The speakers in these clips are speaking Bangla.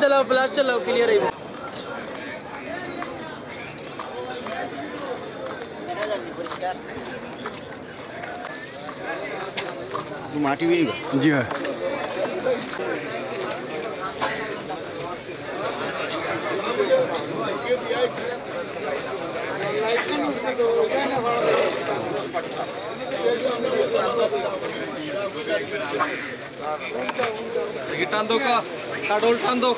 फ्लैश चलाओ क्लियर है माटी भी जी हाँ टान दो का काडोल टान दो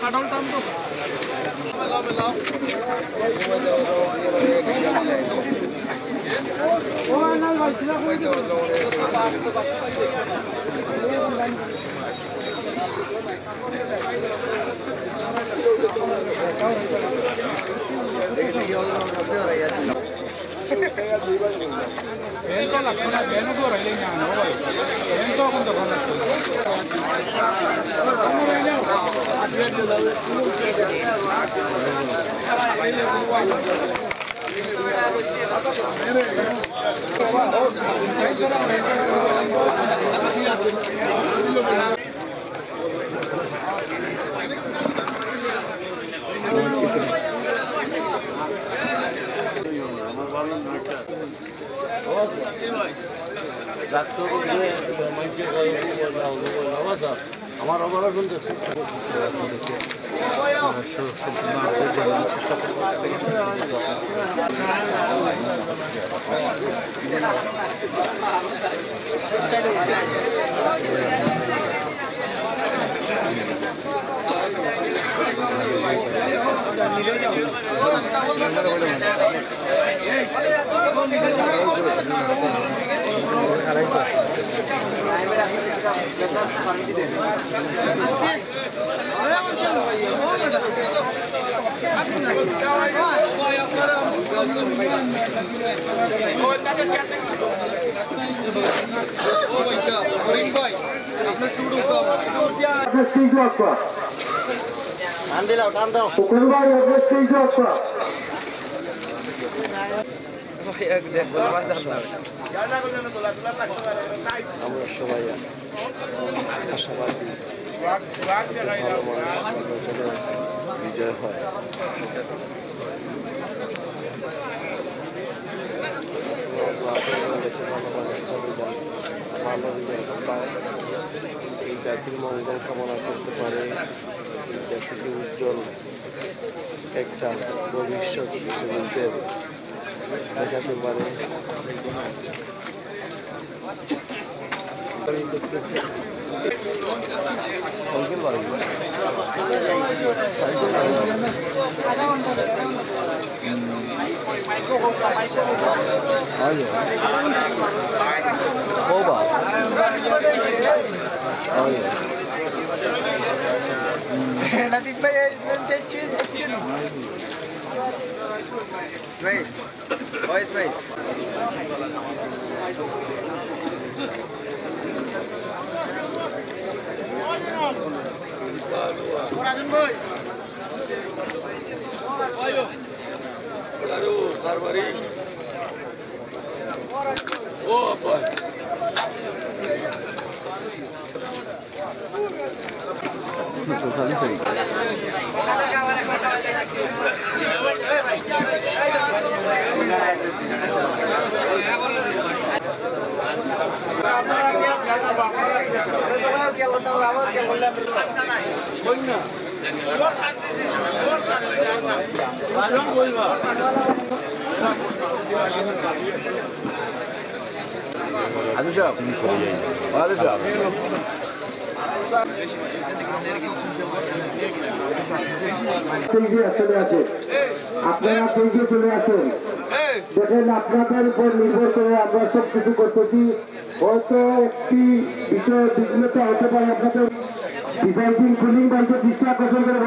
मिलाओ আমার অবলা বলতে আমরা সবাই আশাবাদী বিজয় হয় এই জাতির মঙ্গল কামনা করতে পারে এই জাতিকে উজ্জ্বল একটা ভবিষ্যৎ সুবিধের দেখাতে পারে আপনারা চলে আসেন দেখেন আপনাদের উপর নির্ভর করে আমরা সব কিছু করতেছি হয়তো একটি বিষয় বিঘ্নতা হতে পারে আপনাদের ডিজাইন কুলিং বাড়িতে দৃষ্টি আকর্ষণ করে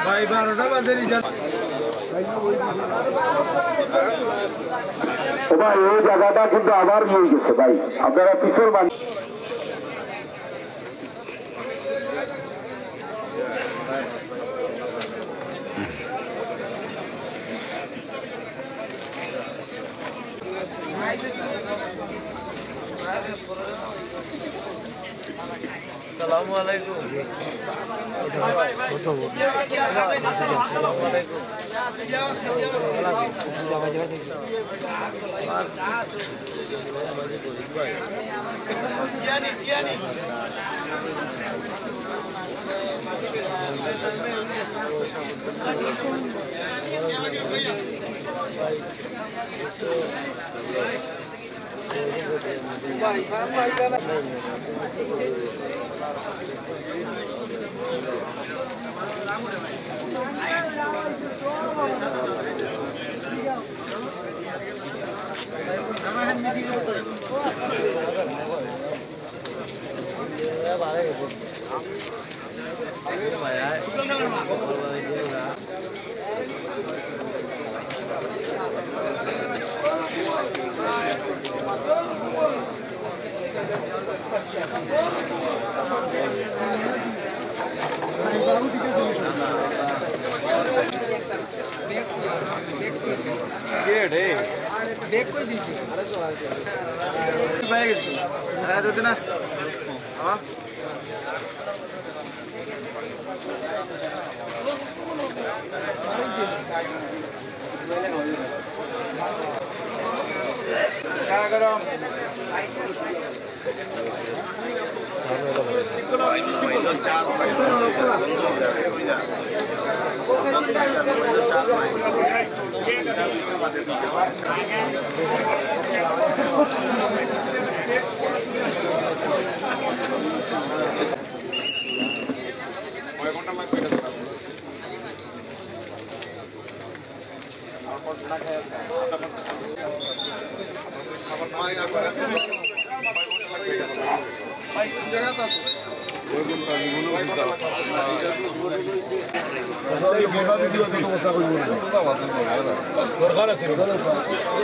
ভাই 12টা বাজে রিজাল্ট ভাই এই জায়গাটা কিন্তু আবার হয়ে গেছে ভাই আপনারা পিছর বান আসসালামু আলাইকুম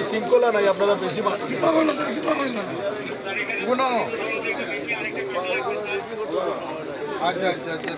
শৃঙ্খলা নাই আপনারা বেশি আচ্ছা আচ্ছা আচ্ছা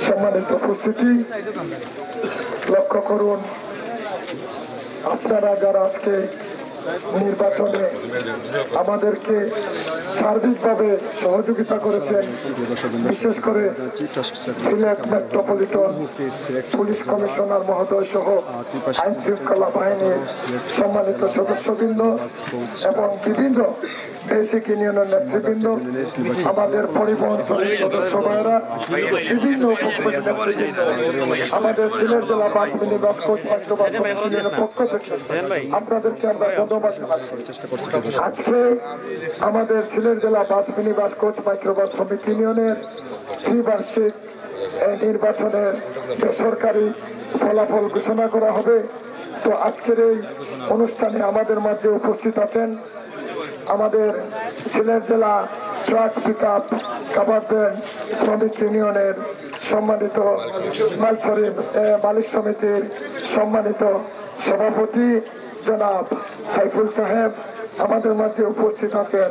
সম্মানিত উপস্থিতি লক্ষ্য করুন আপনারা যারা আজকে নির্বাচনে আমাদেরকে সার্বিকভাবে সহযোগিতা করেছেন, বিশেষ করে সিলেট মেট্রোপলিটন পুলিশ কমিশনার মহোদয় সহ আইন শৃঙ্খলা বাহিনীর সম্মানিত সদস্যবৃন্দ এবং বিভিন্ন বেসিক ইউনিয়নের নেতৃবৃন্দ, আমাদের পরিবহন সদস্য ভাইরা, বিভিন্ন উপকমিটির নেতৃবৃন্দ, আমাদের সিলেট জেলা বাস মিনিবাস কোচ মাইক্রোবাস ইউনিয়নের পক্ষ থেকে আপনাদেরকে আমরা ধন্যবাদ জানাচ্ছি। আজকে আমাদের সিলেট জেলা বাস মিনিবাস কোচ মাইক্রোবাস শ্রমিক ইউনিয়নের ত্রিবার্ষিক নির্বাচনের বেসরকারি ফলাফল ঘোষণা করা হবে। তো আজকের এই অনুষ্ঠানে আমাদের মাঝে উপস্থিত আছেন আমাদের সিলেট জেলা truck pick up cover van শ্রমিক ইউনিয়নের সম্মানিত মালিক সমিতির সম্মানিত সভাপতি জনাব সাইফুল সাহেব, আমাদের মাঝে উপস্থিত আছেন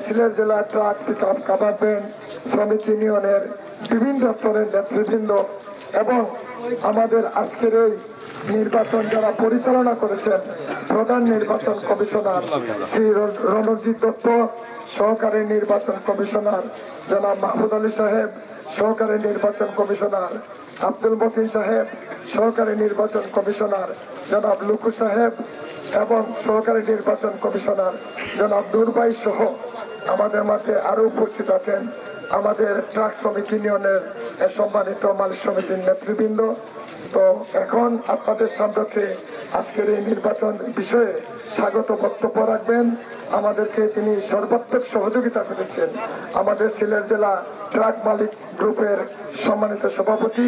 সিলেট জেলা truck pick up cover van শ্রমিক ইউনিয়নের বিভিন্ন স্তরের নেতৃবৃন্দ এবং আমাদের আজকের এই নির্বাচন যারা পরিচালনা করেছেন প্রধান নির্বাচন কমিশনার শ্রী রণজিৎ দত্ত, সহকারী নির্বাচন কমিশনার জনাব মাহমুদ আলী সাহেব, সহকারী নির্বাচন কমিশনার আব্দুল মতিন সাহেব, সহকারী নির্বাচন কমিশনার জনাব লুকু সাহেব এবং সহকারী নির্বাচন কমিশনার জনাব নুরবাই সহ আমাদের মাঝে আরো উপস্থিত আছেন আমাদের ট্রাক শ্রমিক ইউনিয়নের সম্মানিত মালিক সমিতির নেতৃবৃন্দ। তো এখন আপনাদের সামনে আজকের এই নির্বাচন বিষয়ে স্বাগত বক্তব্য রাখবেন, আমাদেরকে তিনি সর্বাত্মক সহযোগিতা করেছেন আমাদের সিলেট জেলা ট্রাক মালিক গ্রুপের সম্মানিত সভাপতি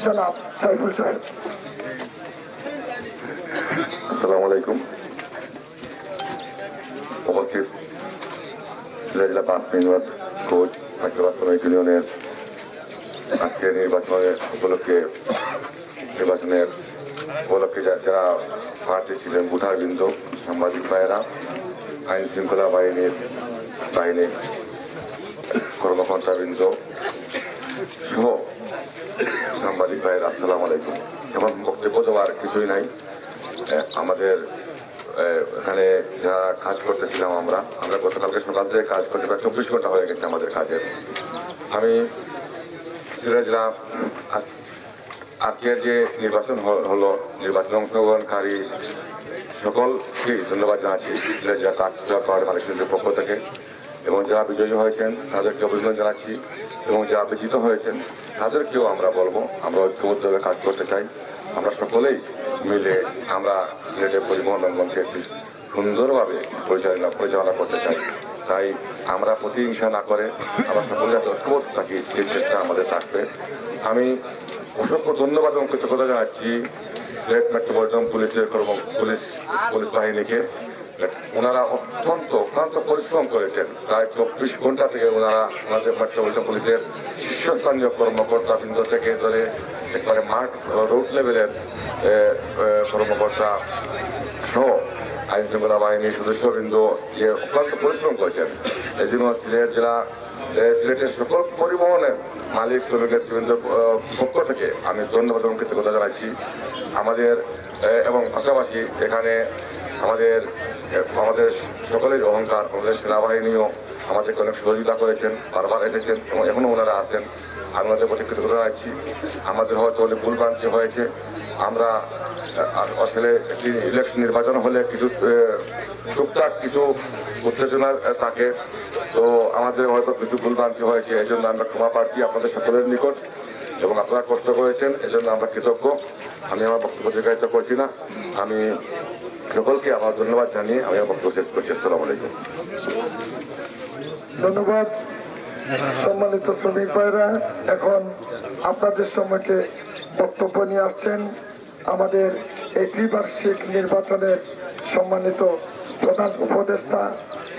জনাব সাইফুল সাহেব। আসসালামু আলাইকুম। উপস্থিত সিলেট জেলা বাস মিনিবাস কোচ মাইক্রোবাস শ্রমিক ইউনিয়নের আজকের নির্বাচনের উপলক্ষে যারা প্রার্থী ছিলেন ভোটারবৃন্দ, সাংবাদিক ভাইয়েরা, আইন শৃঙ্খলা বাহিনীর কর্মকর্তাবৃন্দ সহ সাংবাদিক ভাইয়েরা, আসসালামু আলাইকুম। এখন বক্তব্য দেওয়ার কিছুই নাই। আমাদের এখানে যারা কাজ করতেছিলাম আমরা গতকালকে সকাল থেকে কাজ করতে প্রায় 24 ঘন্টা হয়ে গেছে আমাদের কাজের। আমি সিলেট জেলা আজকের যে নির্বাচন হলো, নির্বাচনে অংশগ্রহণকারী সকলকে ধন্যবাদ জানাচ্ছি সিলেট জেলা ট্রাক মালিক সমিতির পক্ষ থেকে, এবং যারা বিজয়ী হয়েছেন তাদেরকে অভিনন্দন জানাচ্ছি, এবং যারা বিজিত হয়েছেন তাদেরকেও আমরা বলবো আমরা ঐক্যবদ্ধভাবে কাজ করতে চাই। আমরা সকলেই মিলে আমরা সিলেটের পরিবহন অঙ্গনকে একটি সুন্দরভাবে পরিচালনা করতে চাই। তাই আমরা প্রতিহিংসা না করে আমরা সকলে ঐক্যবদ্ধ থাকি, সেই চেষ্টা আমাদের থাকবে। আমি অসংখ্য ধন্যবাদ এবং কৃতজ্ঞতা জানাচ্ছি সিলেট মেট্রোপলিটন পুলিশ বাহিনীকে। ওনারা অত্যন্ত পরিশ্রম করেছেন। প্রায় 24 ঘন্টা থেকে ওনারা আমাদের মেট্রোপলিটন পুলিশের শীর্ষস্থানীয় কর্মকর্তা বৃন্দ থেকে ধরে একবারে মাঠ রোড লেভেলের কর্মকর্তা সহ আইন শৃঙ্খলা বাহিনীর সদস্যবৃন্দ যে অত্যন্ত পরিশ্রম করেছেন। এই জন্য সিলেটের সকল পরিবহনের মালিক শ্রমিক নেতৃবৃন্দ পক্ষ থেকে আমি ধন্যবাদ এবং কৃতজ্ঞতা জানাচ্ছি আমাদের। এবং পাশাপাশি এখানে আমাদের সকলের অহংকার, আমাদের সেনাবাহিনীও আমাদেরকে অনেক সহযোগিতা করেছেন, বারবার এসেছেন এবং এখনও ওনারা আছেন। আমি ওনাদের প্রতি কৃতজ্ঞতা জানাচ্ছি। আমাদের হয়তো অনেক ভুলভ্রান্তি হয়েছে, আমরা আসলে একটি ইলেকশন নির্বাচন হলে টুকটাক কিছু উত্তেজনা থাকে, তো আমাদের হয়তো কিছু ভুলভ্রান্তি হয়েছে। এই জন্য আমরা ক্ষমা প্রার্থী আপনাদের সকলের নিকট, এবং আপনারা কষ্ট করেছেন, এজন্য আমরা কৃতজ্ঞ। আমি আমার বক্তব্য দীর্ঘায়িত করছি না, আমি সকলকে আমার ধন্যবাদ জানিয়ে আমি আমার বক্তব্য শেষ করছি। আসসালামু আলাইকুম। ধন্যবাদ সম্মানিত শ্রমিক ভাইরা। এখন আপনাদের সম্মুখে বক্তব্য নিয়ে আসছেন আমাদের এই ত্রিবার্ষিক নির্বাচনের সম্মানিত প্রধান উপদেষ্টা,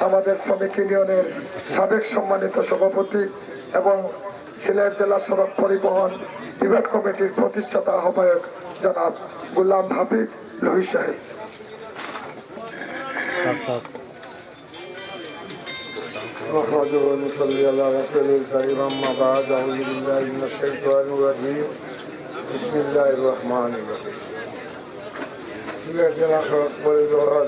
আমাদের শ্রমিক ইউনিয়নের সাবেক সম্মানিত সভাপতি এবং সিলেট জেলা সড়ক পরিবহন বিভাগ কমিটির প্রতিষ্ঠাতা আহ্বায়ক জনাব গোলাম হাফিজ লোহিত সাহেব। সিলেট জেলা সড়ক পরিবহন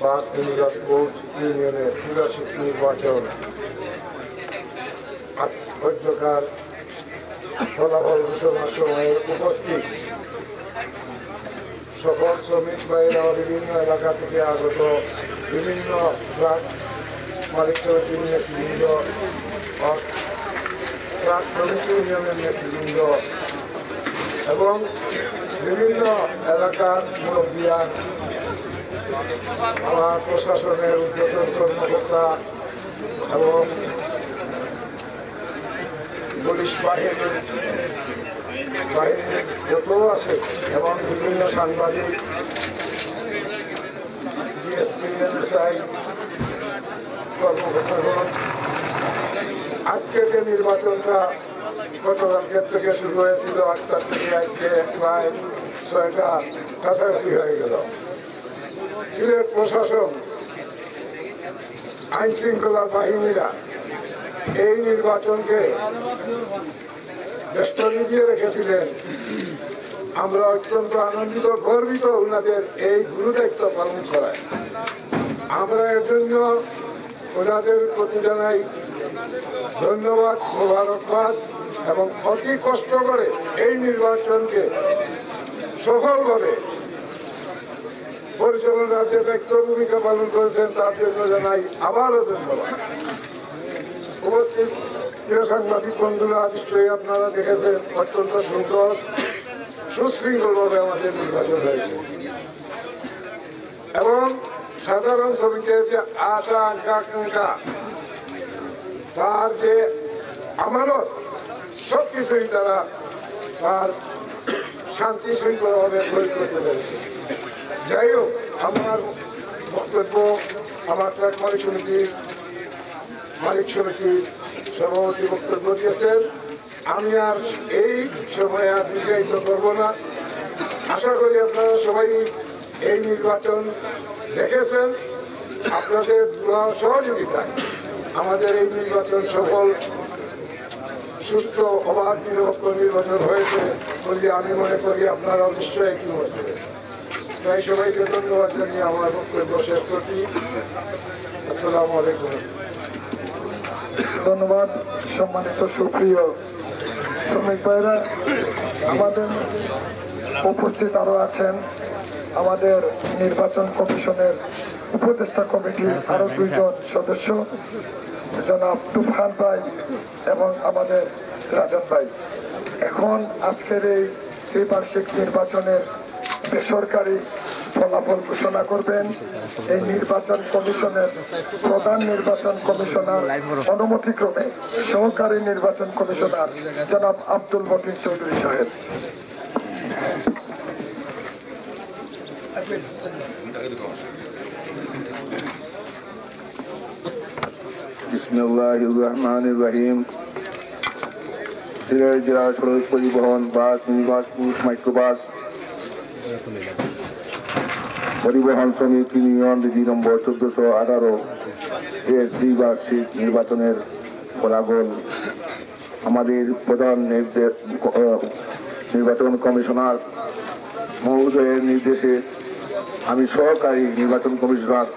বাস মিনিবাস কোচ ইউনিয়নের ত্রিবার্ষিক নির্বাচন মধ্যকার ফলাফল ঘোষণার সময় উপস্থিত সকল শ্রমিক ভাইয়েরা বিভিন্ন এলাকা থেকে আগত বিভিন্ন ট্রাক মালিক সমিতির নেতৃবৃন্দ ট্রাক শ্রমিক ইউনিয়নের নেতৃবৃন্দ এবং বিভিন্ন এলাকার মুরব্বিয়ান আমার প্রশাসনের উদ্যোতন কর্মকর্তা এবং পুলিশ বাহিনীর যত আছে এবং বিভিন্ন সাংবাদিক ডিএসপি এনএসআই কর্মকর্তাগণ আজকে যে নির্বাচনটা গতকালকের থেকে শুরু হয়েছিল 8টা থেকে আজকে প্রায় 6টা কাছাকাছি হয়ে গেল। সিলেট প্রশাসন আইন শৃঙ্খলা বাহিনীরা এই নির্বাচনকে বেষ্টনী দিয়ে রেখেছিলেন। আমরা অত্যন্ত আনন্দিত গর্বিত ওনাদের এই গুরুদায়িত্ব পালন করায়। আমরা এর জন্য ওনাদের প্রতি জানাই ধন্যবাদ, মোবারকবাদ এবং অতি কষ্ট করে এই নির্বাচনকে সফলভাবে পরিচালনার যে ব্যক্ত ভূমিকা পালন করেছেন তার জন্য জানাই আবারও ধন্যবাদ। উপস্থিত প্রিয় সাংবাদিক বন্ধুরা, নিশ্চয়ই আপনারা দেখেছেন অত্যন্ত সুন্দর সুশৃঙ্খলভাবে আমাদের নির্বাচন হয়েছে এবং সাধারণ শ্রমিকের যে আশা আকাঙ্ক্ষা তার যে আমানত সবকিছুই তারা তার শান্তি শৃঙ্খলাভাবে প্রয়োগ করতে পেরেছে। যাই হোক, আমার বক্তব্য আমার ট্রাক মালিক সমিতির সভাপতি বক্তব্য দিয়েছেন। আমি আর এই সময় আর দীর্ঘায়িত করব না। আশা করি আপনারা সবাই এই নির্বাচন দেখেছেন। আপনাদের সহযোগিতায় আমাদের এই নির্বাচন সফল সুষ্ঠু অবাধ নিরপেক্ষ নির্বাচন হয়েছে বলে আমি মনে করি। আপনারা নিশ্চয়ই কি বলতে তাই সবাইকে ধন্যবাদ জানিয়ে আমার বক্তব্য শেষ করছি। আসসালামু আলাইকুম। ধন্যবাদ। সম্মানিত সুপ্রিয় শ্রমিক ভাইরা, আমাদের উপস্থিত আরো আছেন আমাদের নির্বাচন কমিশনের উপদেষ্টা কমিটির আরো 2 জন সদস্য, জনাব তুফান ভাই এবং আমাদের রাজন ভাই। এখন আজকের এই ত্রিবার্ষিক নির্বাচনের বেসরকারি ফলাফল ঘোষণা করবেন এই নির্বাচন কমিশনের প্রধান নির্বাচন কমিশনার অনুমতিক্রমে সহকারী নির্বাচন কমিশনার জনাব আব্দুল মতিন চৌধুরী সাহেব। বিসমিল্লাহির রহমানির রহিম। সিলেট জেলা সড়ক পরিবহন বাস মিনিবাস কোচ মাইক্রোবাস পরিবহন শ্রমিক ইউনিয়ন বিধি নম্বর 1418 এর দ্বিবার্ষিক নির্বাচনের ফলাফল আমাদের প্রধান নির্বাচন কমিশনার মহোদয়ের নির্দেশে আমি সহকারী নির্বাচন কমিশনার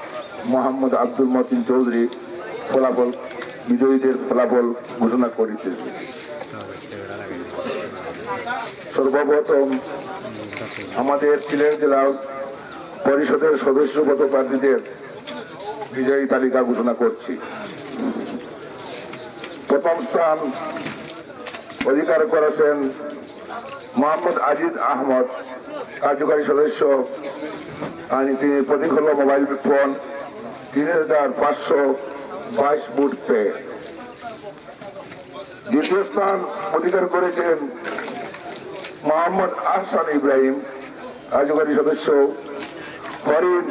মোহাম্মদ আব্দুল মতিন চৌধুরী ফলাফল বিজয়ীদের ফলাফল ঘোষণা করিতেছি। সর্বপ্রথম আমাদের সিলেট জেলা পরিষদের সদস্যপদ প্রার্থীদের বিজয়ী তালিকা ঘোষণা করছি। প্রথম স্থান অধিকার করেছেন মোহাম্মদ আজিদ আহমদ, কার্যকারী সদস্য। তিনি প্রতীক হল মোবাইল ফোন, 3522 ভোট পেয়ে। দ্বিতীয় স্থান অধিকার করেছেন মোহাম্মদ আহসান ইব্রাহিম, কার্যকারী সদস্য, হরিণ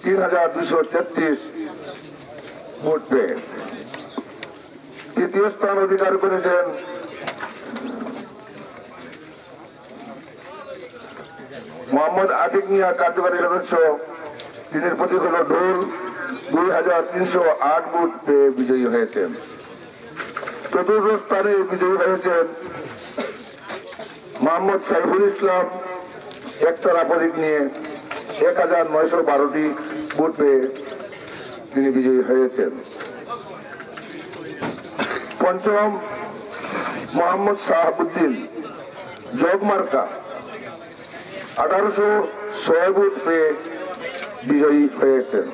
3233 ভোট পেয়ে। তৃতীয় স্থান অধিকার করেছেন মোহাম্মদ আতিক মিয়া, কার্যকারী সদস্য। তিনি প্রতীক হল ঢোল, 2308 ভোট পেয়ে বিজয়ী হয়েছেন। চতুর্থ স্থানে বিজয়ী হয়েছেন মোহাম্মদ সাইফুল ইসলাম, একতলা প্রতীক নিয়ে 1912টি ভোট পেয়ে তিনি বিজয়ী হয়েছেন। পঞ্চম মোহাম্মদ শাহাবুদ্দিন জগমার্কা 1806 ভোট পেয়ে বিজয়ী হয়েছেন।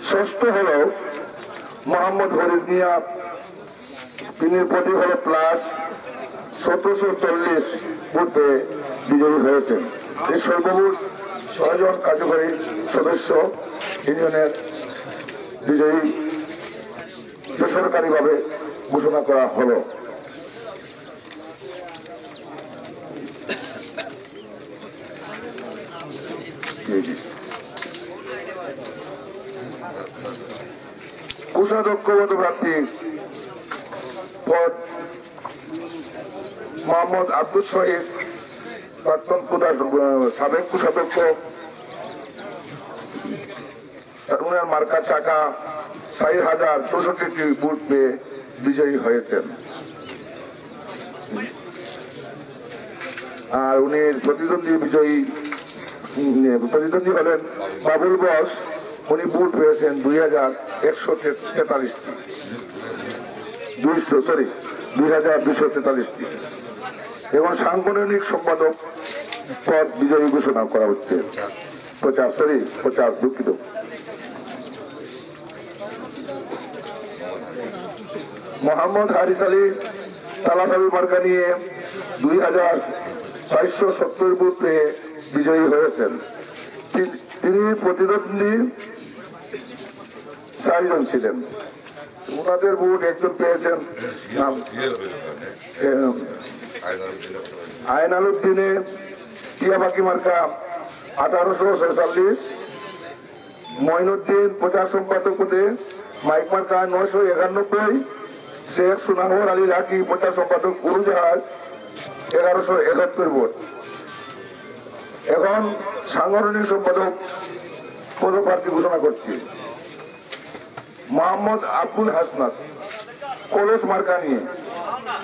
ষষ্ঠ হল মোহাম্মদ হরিদ মিয়া, তিনি প্রতীক হল প্লাস 1740 ভোট পেয়ে বিজয়ী হয়েছেন। এই সর্বমোট 6 জন কার্যকরী সদস্য ইউনিয়নের বিজয়ী বেসরকারিভাবে ঘোষণা করা হলো। কোষাধ্যক্ষ প্রার্থী পদ মোহাম্মদ আব্দুল শহীদ, প্রাক্তন সাবেক কোষাধ্যক্ষ, উনার মার্কা চাকা 4064টি ভোট পেয়ে বিজয়ী হয়েছেন। আর উনি প্রতিদ্বন্দ্বী হলেন বাবুল বস, উনি ভোট পেয়েছেন 2243টি। এবং সাংগঠনিক সম্পাদক পদ বিজয়ী ঘোষণা করা হচ্ছে। দুঃখিত। মোহাম্মদ হারিস আলী তালাশাবি মার্কা নিয়ে 2470 ভোট পেয়ে বিজয়ী হয়েছেন। তিনি প্রতিদ্বন্দ্বী 4 জন ছিলেন। ওনাদের ভোট একজন পেয়েছেন আইন আলুদ্দিনে টিয়াবাকি মার্কা 1846, মঈনুদ্দিন প্রচার সম্পাদক পদে মাইক মার্কা 991, শেখ সুনাহর আলী লাকি প্রচার সম্পাদক উড়োজাহাজ 1171 ভোট। এখন সাংগঠনিক সম্পাদক পদপ্রার্থী ঘোষণা করছি। মোহাম্মদ আব্দুল হাসনাত কলস মার্কা নিয়ে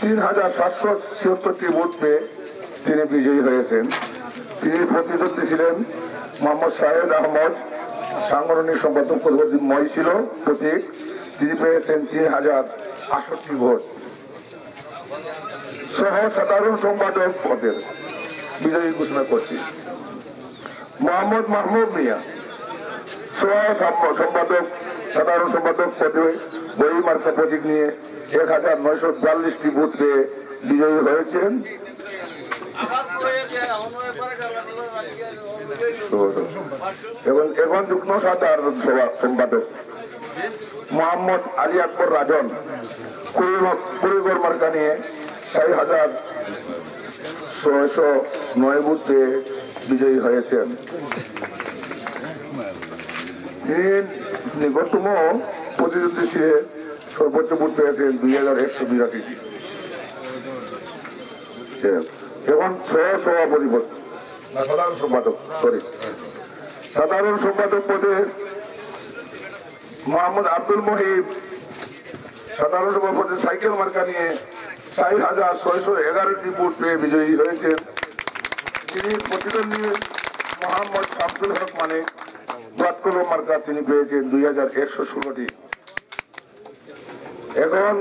3776টি ভোট পেয়ে তিনি বিজয়ী হয়েছেন। তিনি প্রতিদ্বন্দ্বী ছিলেন মোহাম্মদ শাহেদ আহমদ, সাংগঠনিক সম্পাদক পদময় ছিল প্রতীক, তিনি পেয়েছেন 3068 ভোট। সহ সাধারণ সম্পাদক পদের বিজয়ী ঘোষণা করছি মোহাম্মদ মাহমুদ মিয়া, সহ সম্পাদক সাধারণ সম্পাদক পদে বই মার্কা প্রতীক নিয়ে 1942টি ভোট পেয়ে বিজয়ী হয়েছেন। এবং এখন যুগ্ম সাধারণ সম্পাদক মোহাম্মদ আলী আকবর রাজন কুড়িগড় মার্কা নিয়ে 4609 ভোট পেয়ে বিজয়ী হয়েছেন। তিনি নিকটতম প্রতিদ্বন্দ্বী ছিলেন, সর্বোচ্চ ভোট পেয়েছেন 2182টি। এখন সভাপতি পদ সাধারণ সম্পাদক পদে মোহাম্মদ আব্দুল মহিব, সাধারণ সভাপতি সাইকেল মার্কা নিয়ে 4611টি ভোট পেয়ে বিজয়ী হয়েছেন। তিনি প্রতিদ্বন্দ্বী মোহাম্মদ শামসুল হক মানিক, বাতকলম মার্কা, তিনি পেয়েছেন 2116টি। এখন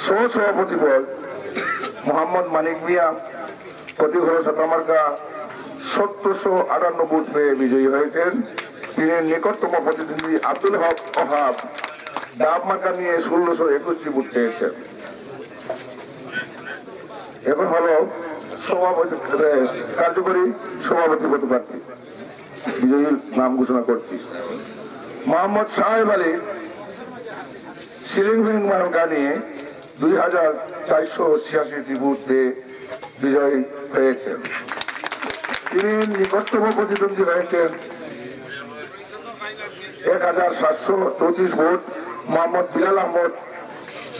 সহসভাপতি পদ মোহাম্মদ মানিক মিয়া, প্রতীক হল সাতা মার্কা, 1758 ভোট পেয়ে বিজয়ী হয়েছেন। তিনি নিকটতম প্রতিদ্বন্দ্বী আব্দুল হক ওহাব, ডাব মার্কা নিয়ে 1621টি ভোট পেয়েছেন। এখন হলো সভাপতি কার্যকরী সভাপতি পদপ্রার্থী বিজয়ীর নাম ঘোষণা করছি। মোহাম্মদ সাহেব আলী সিলিং ফ্যান মার্কা নিয়ে 2486টি ভোট পেয়ে বিজয়ী হয়েছেন। তিনি নিকটতম প্রতিদ্বন্দ্বী হয়েছেন 1734 ভোট মোহাম্মদ বিলাল আহমদ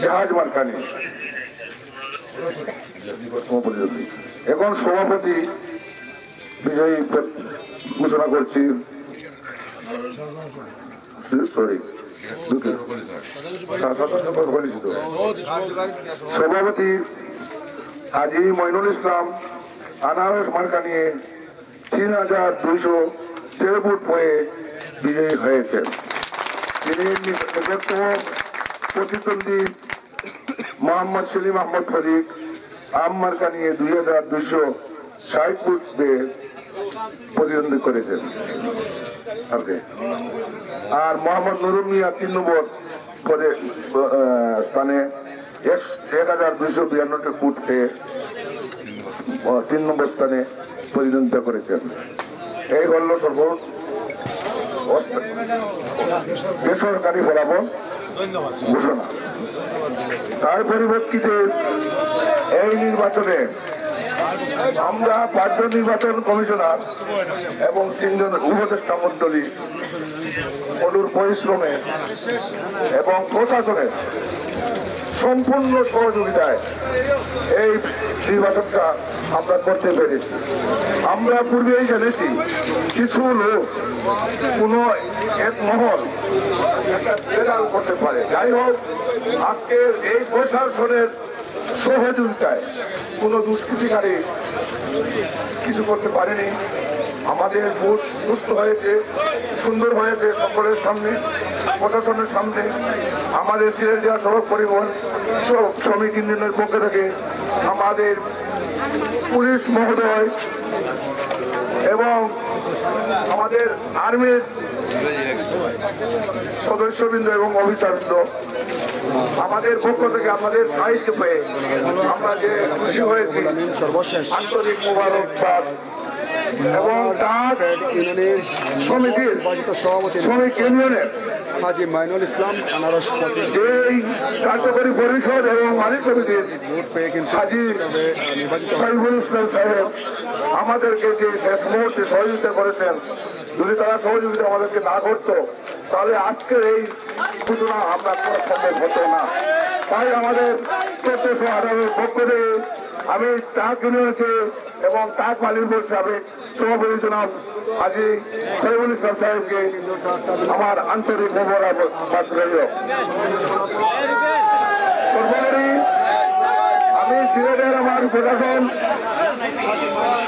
জাহাজ মার্কা নিয়ে নিকটতম প্রতিদ্বন্দ্বী। এখন সভাপতি বিজয়ী ঘোষণা করছি। সভাপতি হাজী মঈনুল ইসলাম আনারস মার্কা নিয়ে ৩,২০০ ভোট পেয়ে বিজয়ী হয়েছেন। তিনি নিকটতম প্রতিদ্বন্দ্বী মোহাম্মদ সেলিম আহমদ ফরিক আম মার্কা নিয়ে ২,২৬০ ভোট পেয়ে প্রতিদ্বন্দ্বী করেছেন। আর মোহাম্মদ নুরুল মিয়া ৩ নম্বর পদে স্থানে ১,২৯২ ভোট পেয়ে ৩ নম্বর স্থানে প্রতিদ্বন্দ্বিতা করেছেন। এই হল বেসরকারি ফলাফল ঘোষণা। তার পরিপ্রেক্ষিতে এই নির্বাচনে আমরা ৫ জন নির্বাচন কমিশনার এবং ৩ জন উপদেষ্টা মণ্ডলী কঠোর পরিশ্রমে এবং প্রশাসনের সম্পূর্ণ সহযোগিতায় এই নির্বাচনটা আমরা করতে পেরেছি। আমরা পূর্বেই জেনেছি কিছু লোক কোন এক মহল একটা বেদাল করতে পারে। যাই হোক, আজকের এই প্রশাসনের সহযোগিতায় কোনো দুষ্কৃতিকারী কিছু করতে পারেনি। আমাদের ভোট সুষ্ঠু হয়েছে, সুন্দর হয়েছে সকলের সামনে, প্রশাসনের সামনে। আমাদের সিলেট জেলা সড়ক পরিবহন শ্রমিক ইউনিয়নের পক্ষ থেকে আমাদের পুলিশ মহোদয় এবং আমাদের আর্মির সদস্যবৃন্দ এবং অফিসারবৃন্দ আমাদের পক্ষ থেকে আমাদের সাহায্য পেয়ে আমরা যে খুশি হয়েছি, আন্তরিক মোবারকবাদ। এবং তার সমিতির শ্রমিক ইউনিয়নের হাজী মঈনুল ইসলাম আনারস এই কার্যকরী পরিষদ এবং মালিক সমিতির হাজী সাইফুল ইসলাম সাহেব আমাদেরকে যে শেষ মুহূর্তে সহযোগিতা করেছেন। যদি তারা সহযোগিতা আমাদেরকে না করতো তাহলে আজকের এই ঘটনা আমরা করা সম্ভব হতো না। তাই আমাদের ১৪০০ পক্ষ থেকে আমি তাক ইউনিয়নকে এবং তাক মালিকপুর সাবেক সভাপতি জনাব হাজী সাইফুল ইসলাম সাহেবকে আমার আন্তরিক মোবারকবাদ রইল। সর্বোপরি আমি সিলেটের আমার প্রশাসন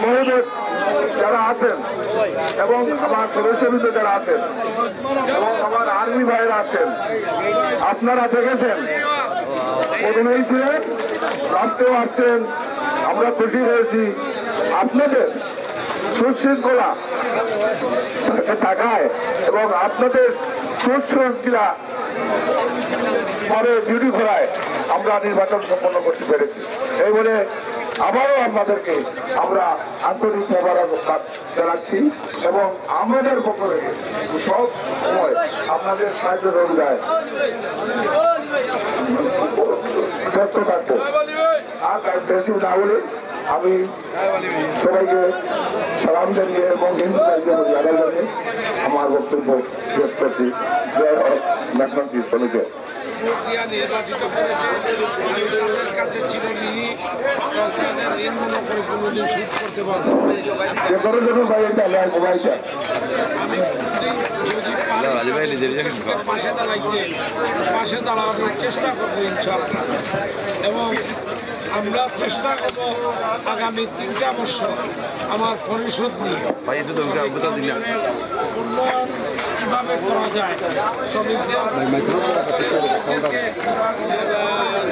মহোদয় যারা আছেন এবং আমার সদস্যবৃন্দ যারা আছেন এবং আমার আর্মি ভাইয়েরা আছেন, আপনারা দেখেছেন প্রথমেই ছিলেন, রাস্তেও আসছেন, আমরা খুশি হয়েছি। আপনাদের সুশৃঙ্খলা থাকায় এবং আপনাদের সুশৃঙ্খলা পরে ডিউটি করায় আমরা নির্বাচন সম্পন্ন করতে পেরেছি। এই বলে আবারও আপনাদেরকে আমরা আন্তরিক মোবারকবাদ জানাচ্ছি এবং আমাদের পক্ষ থেকে সব সময় আপনাদের সাহায্য সহযোগিতায় ব্যস্ত থাকবো। আর বেশি না বলে আমি সবাইকে সালাম জানিয়ে এবং হিন্দু রাজ্যে জানিয়ে আমার বক্তব্য শেষ করছি। জয় হোক ন্যাশনাল কলেজে নির্বাচিত করেছে, আমি তাদের কাছে চিরঋণী এবং তাদের ঋণ মনে করে কোনোদিন শোধ করতে পারবো। আমি যদি পাশে দাঁড়ানোর চেষ্টা করবো ইনশাআল্লাহ। এবং আমরা চেষ্টা করব আগামী 3টা বছর আমার পরিষদ নিয়ে উন্নয়ন কীভাবে করা যায়, শ্রমিকদের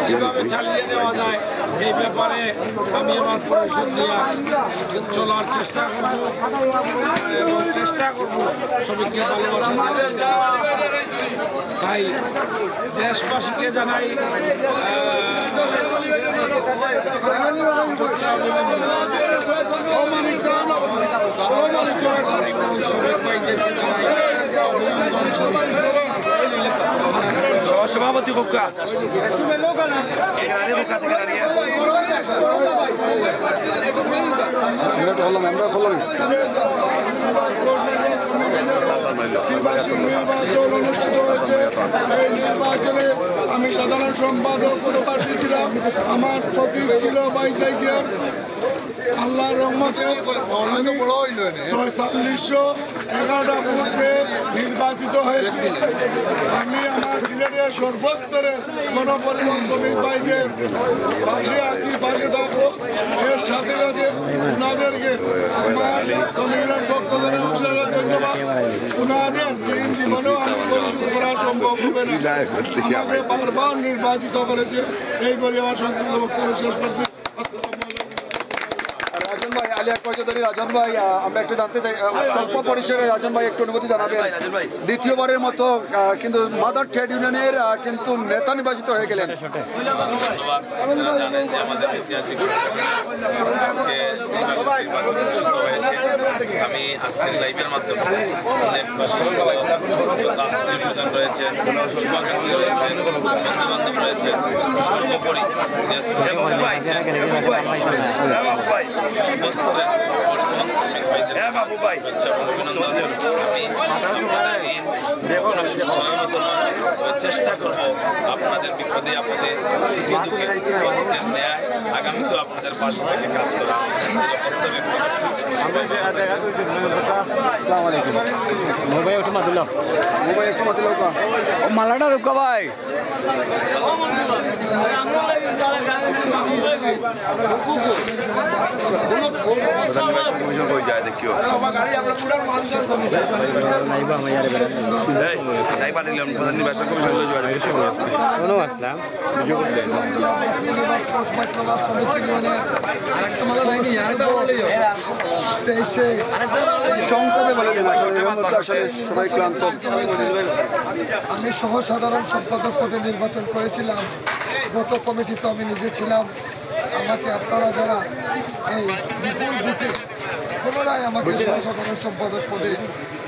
কীভাবে চালিয়ে নেওয়া যায়, এই ব্যাপারে আমি আমার পরিষদ নিয়ে চলার চেষ্টা করব এবং চেষ্টা করব শ্রমিককে ভালোবাসা। তাই দেশবাসীকে জানাই সভাপতি কোকা নির্বাচন অনুষ্ঠিত হয়েছে। এই নির্বাচনে আমি সাধারণ সম্পাদক প্রার্থী ছিলাম। আমার প্রতীক ছিল বাইসাইকেল। আল্লাহর রহমতে আমি 4611টা ভোট পেয়ে নির্বাচিত হয়েছি। আমি আমার সিলেটের সর্বস্তরের গণপরিবহন শ্রমিক ভাইদের পাশে আছি, পাশে থাকবো। এর সাথে সাথে ওনাদেরকে আমার শ্রমিকদের পক্ষ থেকে অসংখ্য ধন্যবাদ। ওনাদের ঋণ জীবনেও আমি পরিশোধ করা সম্ভব হবে না, আমাকে বারবার নির্বাচিত করেছে। এই বলে আমার সংক্ষিপ্ত বক্তব্য শেষ করছি। রাজন ভাই, আলী আকবর চৌধুরী রাজন ভাই, আমরা একটু জানতে চাই, স্বল্প পরিসরে রাজন ভাই একটু অনুমতি জানাবেন। দ্বিতীয়বারের মতো কিন্তু মাদার ট্রেড ইউনিয়নের কিন্তু নেতা নির্বাচিত হয়ে গেলেন। ধন্যবাদ। আপনারা জানেন যে আমাদের ঐতিহাসিক আজকে নির্বাচন অনুষ্ঠিত হয়েছে। আমি আজকের লাইভের মাধ্যমে সিলেটবাসী সহ আত্মীয় স্বজন রয়েছেন, শুভাকাঙ্ক্ষী রয়েছেন, বন্ধুবান্ধব রয়েছেন, সর্বোপরি যে শ্রমিকরা রয়েছেন বস্তরের পরিবহন শ্রমিক ভাইদের শুভেচ্ছা এবং অভিনন্দন। আমি আপনাদের ঋণ কোনো শোধনের মতো নয়, চেষ্টা করব আপনাদের বিপদে আপদে সুখে দুঃখে অতীতের ন্যায় আগামীতেও আপনাদের পাশে থেকে কাজ করা মালাটা রুকা ভাই সংক্ষেপে বলে দিন, আসলে সবাই ক্লান্ত। আমি সহ সাধারণ সম্পাদক পদে নির্বাচন করেছিলাম। গত কমিটিতে আমি নিজে ছিলাম। আমাকে আপনারা যারা এই বিপুল ভোটে পুনরায় আমাকে সহ সাধারণ সম্পাদক পদে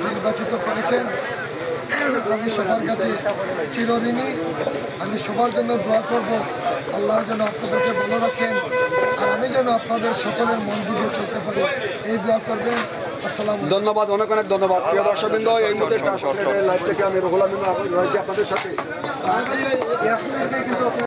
নির্বাচিত করেছেন, আমি সবার কাছে চিরঋণী। আমি সবার জন্য দোয়া করব, আল্লাহ যেন আপনাদেরকে ভালো রাখেন, আর আমি যেন আপনাদের সকলের মন জুড়িয়ে চলতে পারি, এই দোয়া করবেন। আসসালামু আলাইকুম। ধন্যবাদ, অনেক অনেক ধন্যবাদ। প্রিয় দর্শকবৃন্দ, এই মুহূর্তে লাইভ থেকে আমি রুহুল আমিন রয়েছি আপনাদের সাথে।